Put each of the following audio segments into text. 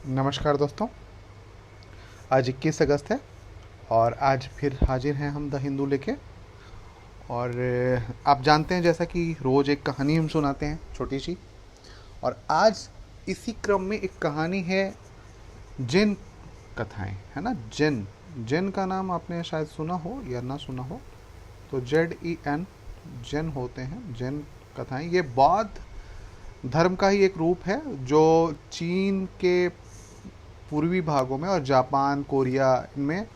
नमस्कार दोस्तों। आज 21 अगस्त है और आज फिर हाजिर हैं हम द हिंदू लेके। और आप जानते हैं जैसा कि रोज़ एक कहानी हम सुनाते हैं छोटी सी। और आज इसी क्रम में एक कहानी है जिन कथाएं, है ना। जिन जिन का नाम आपने शायद सुना हो या ना सुना हो। तो ZEN जिन होते हैं, जिन कथाएं। ये बौद्ध धर्म का ही एक रूप है जो चीन के पूर्वी भागों में और जापान, कोरिया में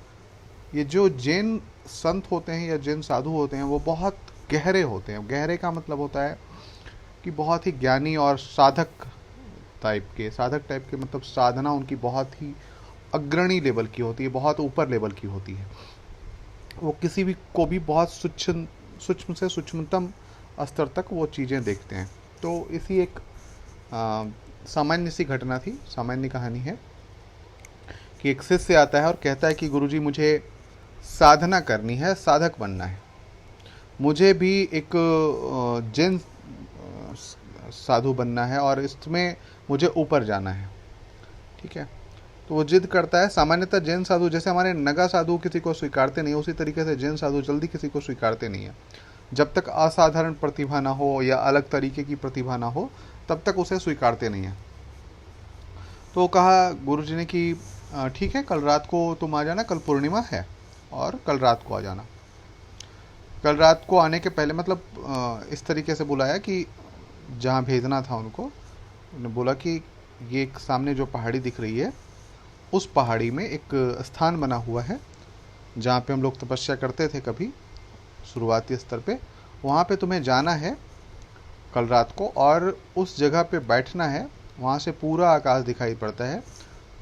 ये जो जैन संत होते हैं या जैन साधु होते हैं वो बहुत गहरे होते हैं। गहरे का मतलब होता है कि बहुत ही ज्ञानी और साधक टाइप के मतलब साधना उनकी बहुत ही अग्रणी लेवल की होती है, बहुत ऊपर लेवल की होती है। वो किसी भी को भी बहुत सूक्ष्म से सूक्ष्मतम स्तर तक वो चीज़ें देखते हैं। तो इसी एक सामान्य सी घटना थी, सामान्य कहानी है कि एक शिष्य आता है और कहता है कि गुरुजी मुझे साधना करनी है, साधक बनना है। मुझे भी एक जैन साधु बनना है और इसमें मुझे ऊपर जाना है। ठीक है। तो वो जिद करता है। सामान्यतः जैन साधु जैसे हमारे नगा साधु किसी को स्वीकारते नहीं, उसी तरीके से जैन साधु जल्दी किसी को स्वीकारते नहीं है। जब तक असाधारण प्रतिभा ना हो या अलग तरीके की प्रतिभा ना हो तब तक उसे स्वीकारते नहीं है। तो कहा गुरुजी ने कि ठीक है, कल रात को तुम आ जाना, कल पूर्णिमा है और कल रात को आ जाना। कल रात को आने के पहले मतलब इस तरीके से बुलाया कि जहाँ भेजना था उनको, उन्होंने बोला कि ये एक सामने जो पहाड़ी दिख रही है उस पहाड़ी में एक स्थान बना हुआ है जहाँ पे हम लोग तपस्या करते थे कभी शुरुआती स्तर पे। वहाँ पे तुम्हें जाना है कल रात को और उस जगह पे बैठना है। वहाँ से पूरा आकाश दिखाई पड़ता है।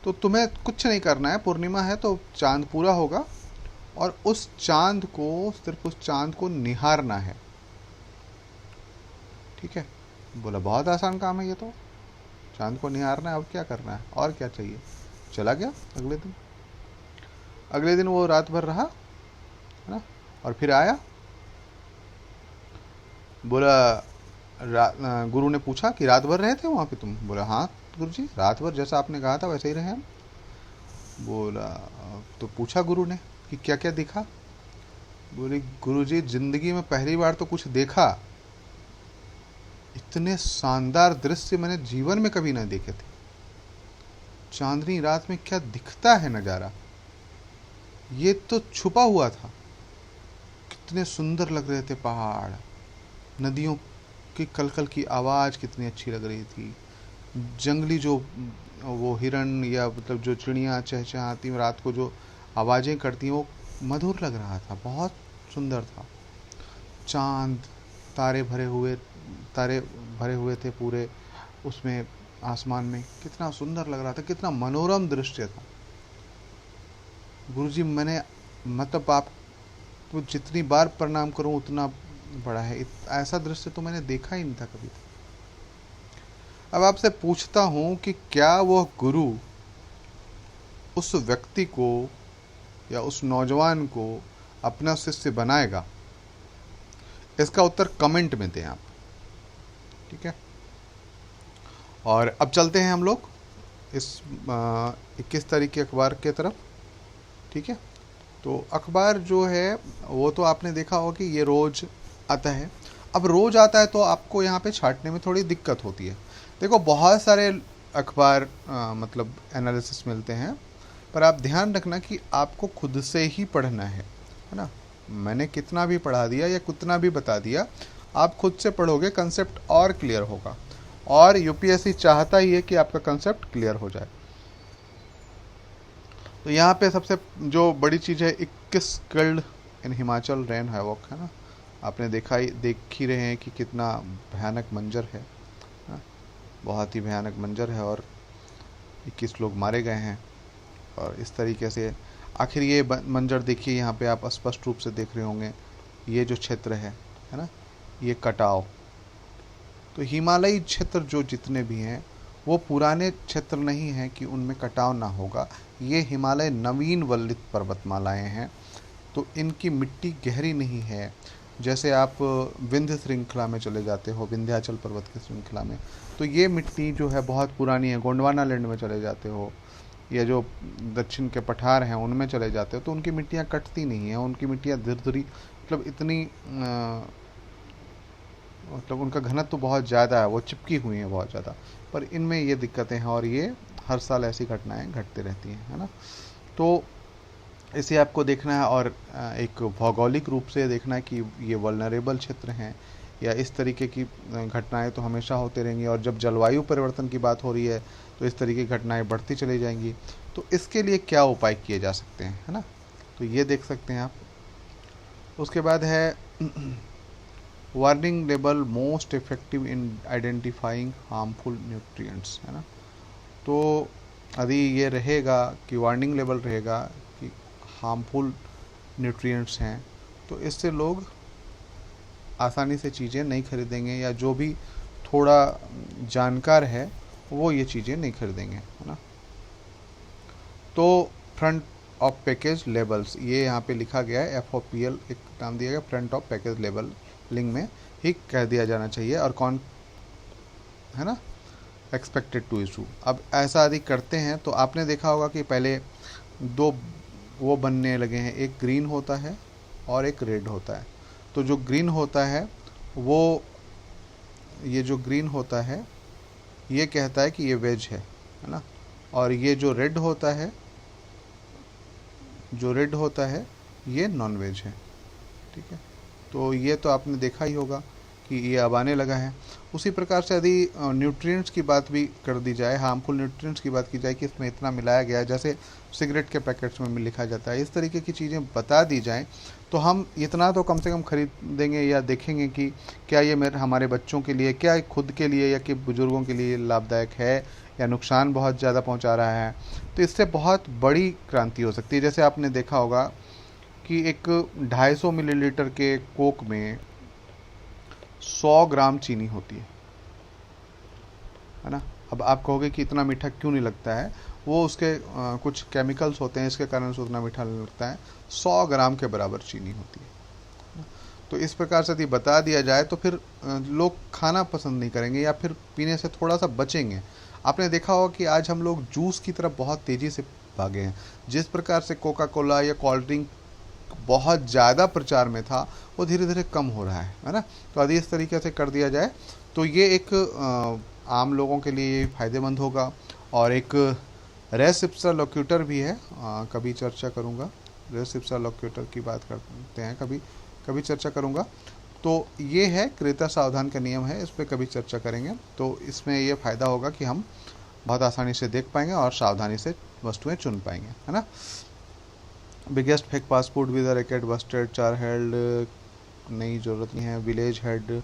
तो तुम्हें कुछ नहीं करना है, पूर्णिमा है तो चांद पूरा होगा और उस चांद को, सिर्फ उस चांद को निहारना है। ठीक है। बोला बहुत आसान काम है ये तो, चांद को निहारना है और क्या करना है और क्या चाहिए। चला गया। अगले दिन वो रात भर रहा, है ना। और फिर आया। बोला गुरु ने पूछा कि रात भर रहे थे वहाँ पे तुम? बोला हाँ गुरुजी, रात भर जैसा आपने कहा था वैसे ही रहे हम। बोला तो पूछा गुरु ने कि क्या क्या दिखा? बोले गुरुजी जिंदगी में पहली बार तो कुछ देखा, इतने शानदार दृश्य मैंने जीवन में कभी नहीं देखे थे। चांदनी रात में क्या दिखता है नज़ारा, ये तो छुपा हुआ था। कितने सुंदर लग रहे थे पहाड़, नदियों की कलकल की आवाज़ कितनी अच्छी लग रही थी। जंगली जो वो हिरण या मतलब जो चिड़ियाँ चहचहाती रात को जो आवाज़ें करती हैं वो मधुर लग रहा था, बहुत सुंदर था। चांद, तारे तारे भरे हुए थे पूरे उसमें आसमान में, कितना सुंदर लग रहा था, कितना मनोरम दृश्य था। गुरुजी मैंने मतलब आपको जितनी बार प्रणाम करूं उतना बड़ा है, ऐसा दृश्य तो मैंने देखा ही नहीं था कभी। अब आपसे पूछता हूं कि क्या वह गुरु उस व्यक्ति को या उस नौजवान को अपना शिष्य बनाएगा? इसका उत्तर कमेंट में दें आप। ठीक है। और अब चलते हैं हम लोग इस 21 तारीख के अखबार के तरफ। ठीक है। तो अखबार जो है वो तो आपने देखा होगा कि ये रोज़ आता है। अब रोज़ आता है तो आपको यहाँ पे छांटने में थोड़ी दिक्कत होती है। देखो बहुत सारे अखबार मतलब एनालिसिस मिलते हैं, पर आप ध्यान रखना कि आपको खुद से ही पढ़ना है ना। मैंने कितना भी पढ़ा दिया या कितना भी बता दिया, आप खुद से पढ़ोगे कंसेप्ट और क्लियर होगा। और यूपीएससी चाहता ही है कि आपका कंसेप्ट क्लियर हो जाए। तो यहाँ पे सबसे जो बड़ी चीज़ है 21 killed in Himachal rain havoc, है ना। आपने देख ही रहे हैं कि कितना भयानक मंजर है ना? बहुत ही भयानक मंजर है और 21 लोग मारे गए हैं। और इस तरीके से आखिर ये मंजर देखिए, यहाँ पे आप स्पष्ट रूप से देख रहे होंगे ये जो क्षेत्र है ना, ये कटाव। तो हिमालयी क्षेत्र जो जितने भी हैं वो पुराने क्षेत्र नहीं हैं कि उनमें कटाव ना होगा। ये हिमालय नवीन वल्लित पर्वतमालाएं हैं, तो इनकी मिट्टी गहरी नहीं है। जैसे आप विंध्य श्रृंखला में चले जाते हो, विंध्याचल पर्वत की श्रृंखला में, तो ये मिट्टी जो है बहुत पुरानी है। गोंडवाना लैंड में चले जाते हो या जो दक्षिण के पठार हैं उनमें चले जाते हो, तो उनकी मिट्टियाँ कटती नहीं हैं, उनकी मिट्टियाँ धुरधुरी, मतलब इतनी मतलब उनका घनत्व तो बहुत ज़्यादा है, वो चिपकी हुई हैं बहुत ज़्यादा। पर इनमें ये दिक्कतें हैं और ये हर साल ऐसी घटनाएं घटती रहती हैं, है ना। तो इसे आपको देखना है और एक भौगोलिक रूप से देखना है कि ये वल्नरेबल क्षेत्र हैं या इस तरीके की घटनाएं तो हमेशा होते रहेंगी। और जब जलवायु परिवर्तन की बात हो रही है तो इस तरीके की घटनाएं बढ़ती चली जाएंगी। तो इसके लिए क्या उपाय किए जा सकते हैं, है ना, तो ये देख सकते हैं आप। उसके बाद है warning level most effective in identifying harmful nutrients, है ना। तो यदि ये रहेगा कि वार्निंग लेवल रहेगा कि हार्मफुल न्यूट्रिएंट्स हैं, तो इससे लोग आसानी से चीज़ें नहीं खरीदेंगे, या जो भी थोड़ा जानकार है वो ये चीज़ें नहीं खरीदेंगे, है ना। तो फ्रंट ऑफ पैकेज लेबल्स, ये यहाँ पे लिखा गया है, FOPL एक नाम दिया गया, front of package label link में ही कह दिया जाना चाहिए। और कौन, है ना, एक्सपेक्टेड टू इशू। अब ऐसा यदि करते हैं तो आपने देखा होगा कि पहले दो वो बनने लगे हैं, एक ग्रीन होता है और एक रेड होता है। तो जो ग्रीन होता है वो, ये जो ग्रीन होता है ये कहता है कि ये वेज है ना। और ये जो रेड होता है, जो रेड होता है ये नॉन वेज है, ठीक है। तो ये तो आपने देखा ही होगा कि ये अब आने लगा है। उसी प्रकार से यदि न्यूट्रिएंट्स की बात भी कर दी जाए, हार्मफुल न्यूट्रिएंट्स की बात की जाए कि इसमें इतना मिलाया गया है, जैसे सिगरेट के पैकेट्स में भी लिखा जाता है, इस तरीके की चीज़ें बता दी जाएं तो हम इतना तो कम से कम खरीदेंगे या देखेंगे कि क्या ये मेरे हमारे बच्चों के लिए, क्या खुद के लिए या कि बुज़ुर्गों के लिए लाभदायक है या नुकसान बहुत ज़्यादा पहुंचा रहा है। तो इससे बहुत बड़ी क्रांति हो सकती है। जैसे आपने देखा होगा कि एक 250 मिलीलीटर के कोक में 100 ग्राम चीनी होती है ना। अब आप कहोगे कि इतना मीठा क्यों नहीं लगता है, वो उसके कुछ केमिकल्स होते हैं, इसके कारण से उतना मीठा नहीं लगता है। 100 ग्राम के बराबर चीनी होती है। तो इस प्रकार से यदि बता दिया जाए तो फिर लोग खाना पसंद नहीं करेंगे या फिर पीने से थोड़ा सा बचेंगे। आपने देखा होगा कि आज हम लोग जूस की तरफ बहुत तेज़ी से भागे हैं। जिस प्रकार से कोका कोला या कोल्ड ड्रिंक बहुत ज़्यादा प्रचार में था, वो धीरे धीरे कम हो रहा है ना। तो यदि इस तरीके से कर दिया जाए तो ये एक आम लोगों के लिए फ़ायदेमंद होगा। और एक रेस इप्सा लोक्यूटर भी है, कभी चर्चा करूँगा, रेस इप्सा लोक्यूटर की बात करते हैं, कभी कभी चर्चा करूँगा। तो ये है क्रेता सावधान का नियम है, इस पर कभी चर्चा करेंगे। तो इसमें ये फ़ायदा होगा कि हम बहुत आसानी से देख पाएंगे और सावधानी से वस्तुएं चुन पाएंगे, है ना। Biggest fake passport with racket busted, 4 held, नई ज़रूरत नहीं है। Village head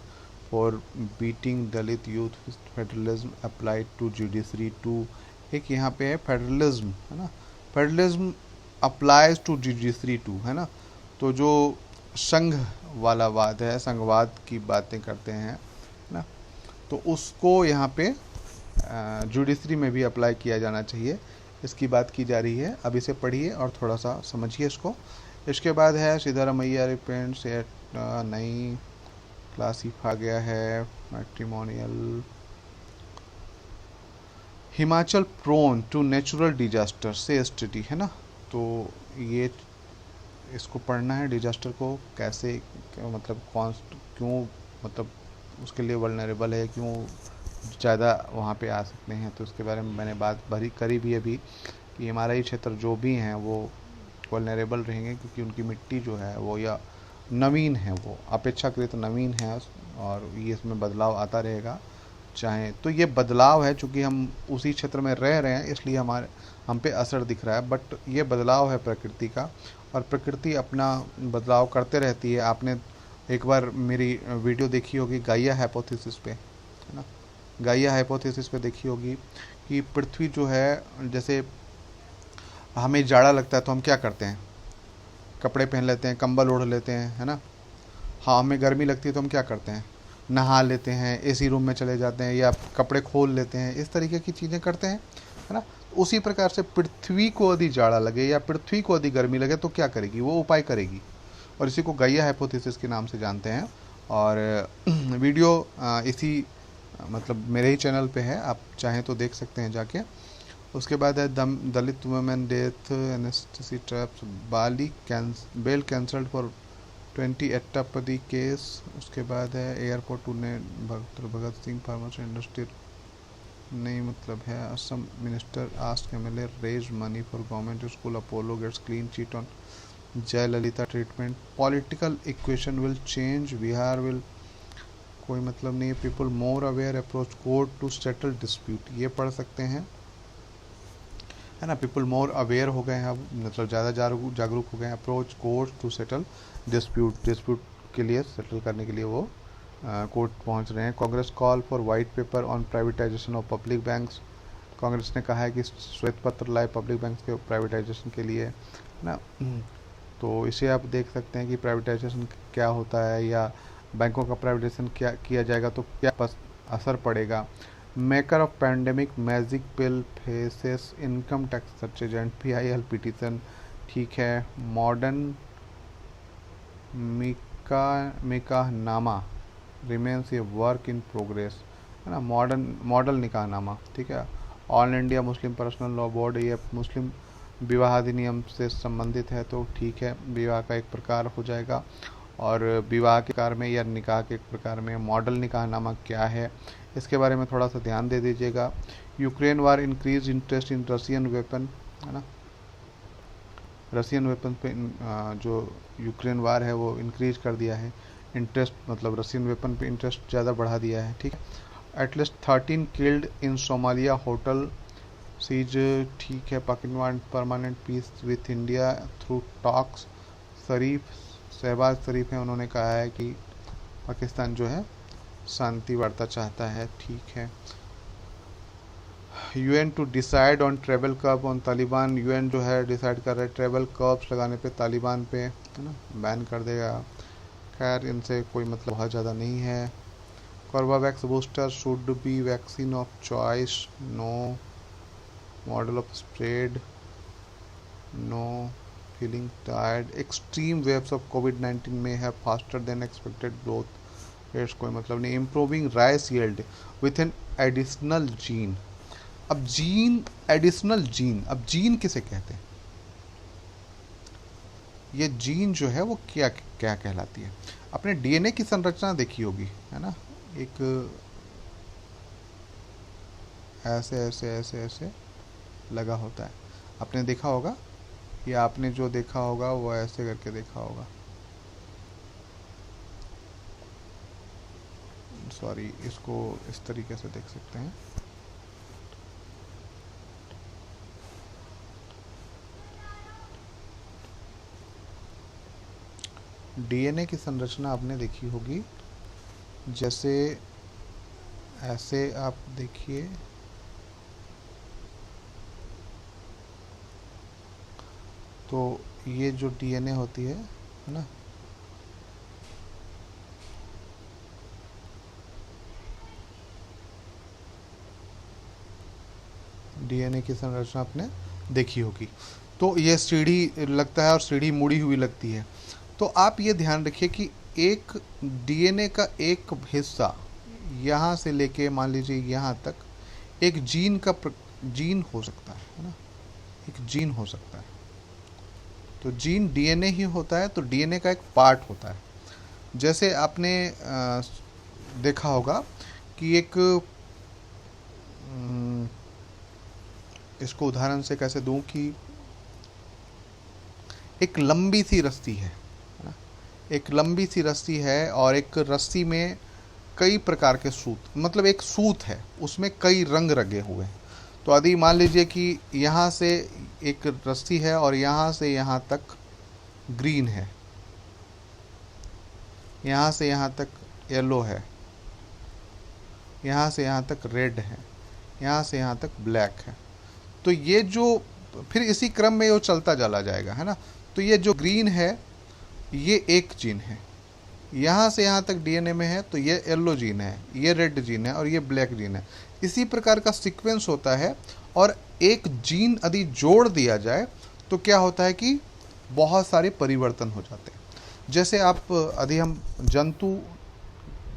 for beating Dalit youth federalism applied to judiciary too, एक यहाँ पे है फेडरलिज्म, है ना, federalism applies to judiciary too, है ना। तो जो संघ वाला वाद है, संघवाद की बातें करते हैं ना, तो उसको यहाँ पे जुडिशरी में भी अप्लाई किया जाना चाहिए, इसकी बात की जा रही है। अब इसे पढ़िए और थोड़ा सा समझिए इसको। इसके बाद है सिद्धारमैया रिपेंट्स एट नई क्लासिफा गया है matrimonial. Himachal prone to natural disaster से स्टडी, है ना। तो ये इसको पढ़ना है, डिजास्टर को कैसे, मतलब कौन, क्यों, मतलब उसके लिए वल्नरेबल है, क्यों ज़्यादा वहाँ पे आ सकते हैं। तो उसके बारे में मैंने बात भरी करी भी अभी कि हमारा ही क्षेत्र जो भी हैं वो वल्नरेबल रहेंगे, क्योंकि उनकी मिट्टी जो है वो या नवीन है, वो अपेक्षाकृत नवीन है और ये इसमें बदलाव आता रहेगा चाहे। तो ये बदलाव है, चूँकि हम उसी क्षेत्र में रह रहे हैं इसलिए हम पे असर दिख रहा है, बट ये बदलाव है प्रकृति का और प्रकृति अपना बदलाव करते रहती है। आपने एक बार मेरी वीडियो देखी होगी गाइया हाइपोथेसिस पे, है ना, गाइया हाइपोथेसिस पे देखी होगी कि पृथ्वी जो है, जैसे हमें जाड़ा लगता है तो हम क्या करते हैं, कपड़े पहन लेते हैं, कंबल ओढ़ लेते हैं, है ना। हाँ, हमें गर्मी लगती है तो हम क्या करते हैं, नहा लेते हैं, एसी रूम में चले जाते हैं या कपड़े खोल लेते हैं, इस तरीके की चीज़ें करते हैं, है ना। उसी प्रकार से पृथ्वी को यदि जाड़ा लगे या पृथ्वी को यदि गर्मी लगे तो क्या करेगी, वो उपाय करेगी। और इसी को गाइया हाइपोथेसिस के नाम से जानते हैं। और वीडियो इसी मतलब मेरे ही चैनल पे है, आप चाहें तो देख सकते हैं जाके। उसके बाद है Dalit women death anaesthesia traps, bail cancelled for 20 Attappadi case. उसके बाद है airport Pune Bhagat Singh pharmacy industry नहीं मतलब है। Assam minister ask MLA raise money for government school, Apollo gets clean chit on Jayalalithaa treatment. Political equation will change, Bihar will कोई मतलब नहीं है। People more aware approach court to settle dispute, ये पढ़ सकते हैं, है ना। पीपल मोर अवेयर हो गए हैं अब, मतलब ज़्यादा जागरूक हो गए हैं। Approach court to settle dispute के लिए, सेटल करने के लिए वो कोर्ट पहुंच रहे हैं। Congress call for white paper on privatisation of public banks, Congress ने कहा है कि श्वेत पत्र लाए पब्लिक बैंक्स के प्राइवेटाइजेशन के लिए, है ना। तो इसे आप देख सकते हैं कि प्राइवेटाइजेशन क्या होता है, या बैंकों का प्राइवेटाइजेशन क्या किया जाएगा तो क्या असर पड़ेगा। Maker of pandemic magic pill faces income tax searches and PIL petition, ठीक है। Modern nikahnama remains a work in progress, है ना। मॉडल निकाहनामा, ठीक है। All India Muslim personal law board, ये मुस्लिम विवाह अधिनियम से संबंधित है, तो ठीक है, विवाह का एक प्रकार हो जाएगा। और विवाह के प्रकार में या निकाह के एक प्रकार में मॉडल निकाहनामा क्या है, इसके बारे में थोड़ा सा ध्यान दे दीजिएगा। Ukraine war increase interest in Russian weapon, है ना। रशियन वेपन पे जो यूक्रेन वार है वो इंक्रीज कर दिया है इंटरेस्ट, मतलब रशियन वेपन पे इंटरेस्ट ज़्यादा बढ़ा दिया है, ठीक है। At least 13 killed in Somalia hotel siege, ठीक है। Pakistan permanent peace with India through talks, Shehbaz Sharif हैं, उन्होंने कहा है कि पाकिस्तान जो है शांति वार्ता चाहता है, ठीक है। UN to decide on travel curbs on Taliban, UN जो है डिसाइड कर रहा है ट्रेवल कर्ब्स लगाने पे तालिबान पे, है ना, बैन कर देगा। खैर इनसे कोई मतलब बहुत ज़्यादा नहीं है। Corbevax booster should be vaccine of choice, no. Model of spread, no. Feeling tired, extreme waves of COVID-19 में है faster than expected growth rates, कोई मतलब नहीं। Improving rice yield with an additional gene, अब जीन, एडिशनल जीन, अब gene किसे कहते हैं, ये जीन जो है वो क्या क्या कहलाती है। अपने DNA की संरचना देखी होगी, है ना, एक ऐसे ऐसे ऐसे ऐसे लगा होता है, आपने देखा होगा, या आपने जो देखा होगा वो ऐसे करके देखा होगा, सॉरी, इसको इस तरीके से देख सकते हैं। DNA की संरचना आपने देखी होगी, जैसे ऐसे आप देखिए, तो ये जो DNA होती है ना, DNA की संरचना आपने देखी होगी। तो ये सीढ़ी लगता है और सीढ़ी मुड़ी हुई लगती है। तो आप ये ध्यान रखिए कि एक DNA का एक हिस्सा यहाँ से लेके मान लीजिए यहाँ तक एक जीन का जीन हो सकता है ना, एक जीन हो सकता है। तो जीन DNA ही होता है, तो DNA का एक पार्ट होता है। जैसे आपने देखा होगा कि एक इसको उदाहरण से कैसे दूं कि एक लंबी सी रस्सी है ना, एक लंबी सी रस्सी है और एक रस्सी में कई प्रकार के सूत, मतलब एक सूत है उसमें कई रंग रंगे हुए हैं। तो यदि मान लीजिए कि यहाँ से एक रस्सी है और यहाँ से यहाँ तक ग्रीन है, यहाँ से यहाँ तक येलो है, यहाँ से यहाँ तक रेड है, यहाँ से यहाँ तक ब्लैक है। तो ये जो फिर इसी क्रम में वो चलता चला जाएगा, है ना। तो ये जो ग्रीन है ये एक जीन है, यहाँ से यहाँ तक DNA में है तो ये येलो जीन है, ये रेड जीन है और ये ब्लैक जीन है। इसी प्रकार का सीक्वेंस होता है। और एक जीन यदि जोड़ दिया जाए तो क्या होता है कि बहुत सारे परिवर्तन हो जाते हैं। जैसे आप यदि हम जंतु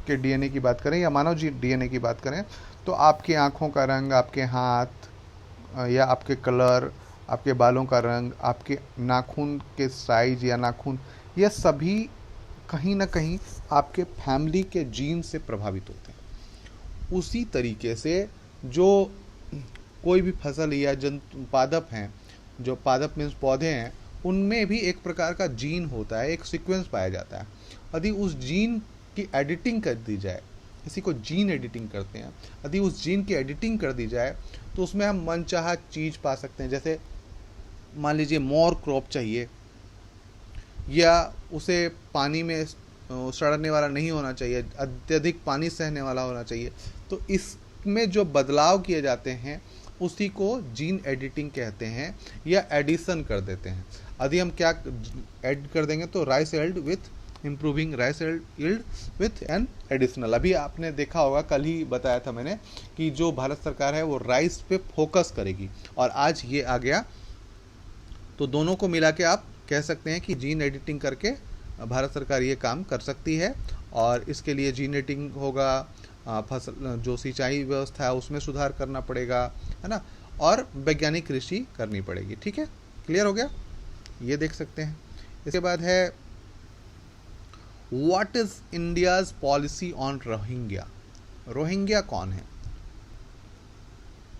के डीएनए की बात करें या मानव डीएनए की बात करें, तो आपकी आँखों का रंग, आपके हाथ या आपके कलर, आपके बालों का रंग, आपके नाखून के साइज या नाखून, ये सभी कहीं ना कहीं आपके फैमिली के जीन से प्रभावित होते हैं। उसी तरीके से जो कोई भी फसल या जंतु पादप हैं, जो पादप मीन्स पौधे हैं, उनमें भी एक प्रकार का जीन होता है, एक सीक्वेंस पाया जाता है। यदि उस जीन की एडिटिंग कर दी जाए, इसी को जीन एडिटिंग कहते हैं, यदि उस जीन की एडिटिंग कर दी जाए तो उसमें हम मनचाहा चीज़ पा सकते हैं। जैसे मान लीजिए मोर क्रॉप चाहिए, या उसे पानी में सड़ने वाला नहीं होना चाहिए, अत्यधिक पानी सहने वाला होना चाहिए, तो इसमें जो बदलाव किए जाते हैं उसी को जीन एडिटिंग कहते हैं, या एडिशन कर देते हैं। यदि हम क्या ऐड कर देंगे तो rice yield with improving rice yield with an additional. अभी आपने देखा होगा, कल ही बताया था मैंने कि जो भारत सरकार है वो राइस पे फोकस करेगी, और आज ये आ गया। तो दोनों को मिला के आप कह सकते हैं कि जीन एडिटिंग करके भारत सरकार ये काम कर सकती है, और इसके लिए जीन एडिटिंग होगा, फसल जो सिंचाई व्यवस्था है उसमें सुधार करना पड़ेगा, है ना, और वैज्ञानिक कृषि करनी पड़ेगी। ठीक है, क्लियर हो गया, ये देख सकते हैं। इसके बाद है what is India's policy on Rohingya. Rohingya कौन है?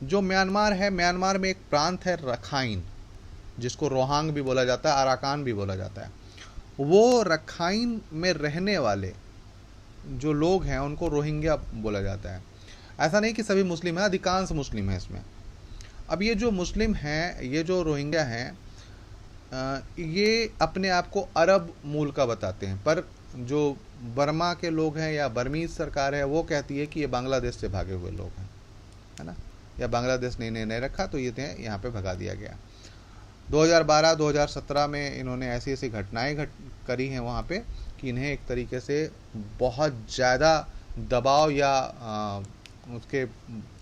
जो म्यांमार है, म्यांमार में एक प्रांत है रखाइन, जिसको रोहांग भी बोला जाता है, अराकान भी बोला जाता है। वो रखाइन में रहने वाले जो लोग हैं उनको रोहिंग्या बोला जाता है। ऐसा नहीं कि सभी मुस्लिम हैं, अधिकांश मुस्लिम हैं इसमें। अब ये जो मुस्लिम हैं, ये जो रोहिंग्या हैं, ये अपने आप को अरब मूल का बताते हैं, पर जो बर्मा के लोग हैं या बर्मीज सरकार है वो कहती है कि ये बांग्लादेश से भागे हुए लोग हैं, है ना, या बांग्लादेश ने इन्हें नहीं रखा तो ये यहाँ पे भगा दिया गया। 2012-2017 में इन्होंने ऐसी ऐसी घटनाएं करी हैं वहाँ पे कि इन्हें एक तरीके से बहुत ज़्यादा दबाव या उसके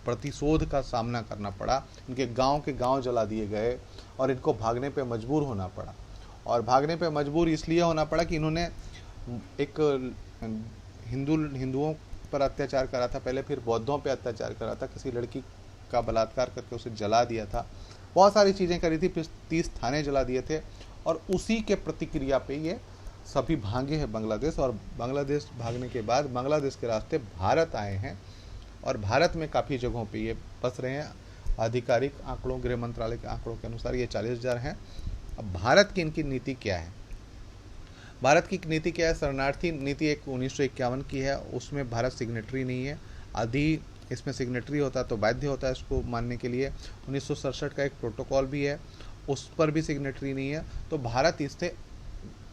प्रतिशोध का सामना करना पड़ा। इनके गांव के गांव जला दिए गए और इनको भागने पे मजबूर होना पड़ा। और भागने पे मजबूर इसलिए होना पड़ा कि इन्होंने एक हिंदुओं पर अत्याचार करा था पहले, फिर बौद्धों पे अत्याचार करा था, किसी लड़की का बलात्कार करके उसे जला दिया था, बहुत सारी चीज़ें करी थी, फिर 30 थाने जला दिए थे। और उसी के प्रतिक्रिया पे ये सभी भागे हैं बांग्लादेश, और बांग्लादेश भागने के बाद बांग्लादेश के रास्ते भारत आए हैं, और भारत में काफ़ी जगहों पे ये बस रहे हैं। आधिकारिक आंकड़ों, गृह मंत्रालय के आंकड़ों के अनुसार ये 40,000 हैं। अब भारत की इनकी नीति क्या है? भारत की नीति क्या है? शरणार्थी नीति एक 1951 की है, उसमें भारत सिग्नेटरी नहीं है। यदि इसमें सिग्नेटरी होता तो बाध्य होता है इसको मानने के लिए। 1967 का एक प्रोटोकॉल भी है, उस पर भी सिग्नेटरी नहीं है। तो भारत इसे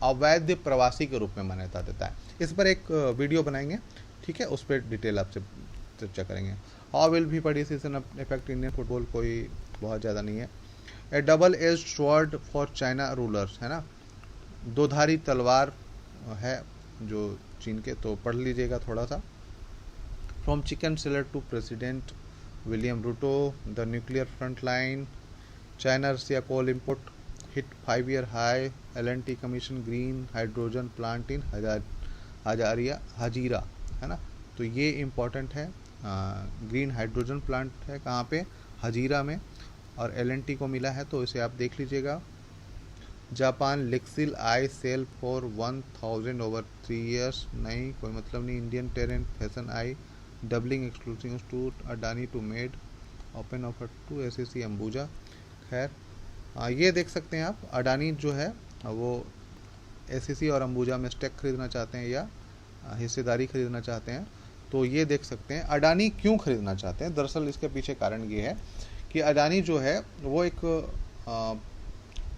अवैध प्रवासी के रूप में मान्यता देता है। इस पर एक वीडियो बनाएंगे, ठीक है, उस पर डिटेल आपसे चर्चा करेंगे। How will be participation effect Indian football, कोई बहुत ज़्यादा नहीं है। A double edge sword for China rulers, है ना, दोधारी तलवार है जो चीन के, तो पढ़ लीजिएगा थोड़ा सा। From chicken seller to president William Ruto, the nuclear front line, China Russia coal import hit 5-year high, LNT commission green hydrogen plant in Hazira, है ना, तो ये इम्पोर्टेंट है। ग्रीन हाइड्रोजन प्लांट है कहाँ पे? हाजीरा में, और LNT को मिला है, तो इसे आप देख लीजिएगा। Japan Lixil eye sale for 1000 over 3 years, नहीं कोई मतलब नहीं। Indian terrain fashion eye doubling exclusive to Adani to made open offer to SEC Ambuja. खैर ये देख सकते हैं आप, अडानी जो है वो SEC और अंबुजा में स्टेक खरीदना चाहते हैं या हिस्सेदारी खरीदना चाहते हैं। तो ये देख सकते हैं अडानी क्यों खरीदना चाहते हैं। दरअसल इसके पीछे कारण ये है कि अडानी जो है वो एक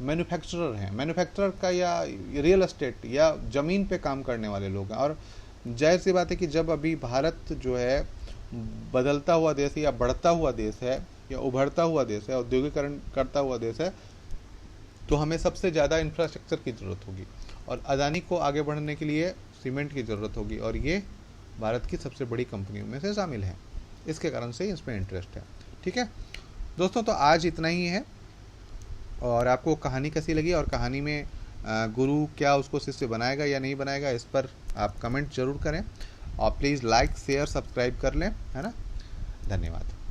मैन्युफैक्चरर हैं। मैन्युफैक्चरर का या रियल एस्टेट या ज़मीन पे काम करने वाले लोग हैं। और जाहिर सी बात है कि जब अभी भारत जो है बदलता हुआ देश है या बढ़ता हुआ देश है या उभरता हुआ देश है, औद्योगिकरण करता हुआ देश है, तो हमें सबसे ज़्यादा इंफ्रास्ट्रक्चर की ज़रूरत होगी, और अडानी को आगे बढ़ने के लिए सीमेंट की ज़रूरत होगी, और ये भारत की सबसे बड़ी कंपनियों में से शामिल है। इसके कारण से इसमें इंटरेस्ट है। ठीक है दोस्तों, तो आज इतना ही है। और आपको कहानी कैसी लगी, और कहानी में गुरु क्या उसको शिष्य बनाएगा या नहीं बनाएगा, इस पर आप कमेंट जरूर करें और प्लीज़ लाइक शेयर सब्सक्राइब कर लें, है ना। धन्यवाद।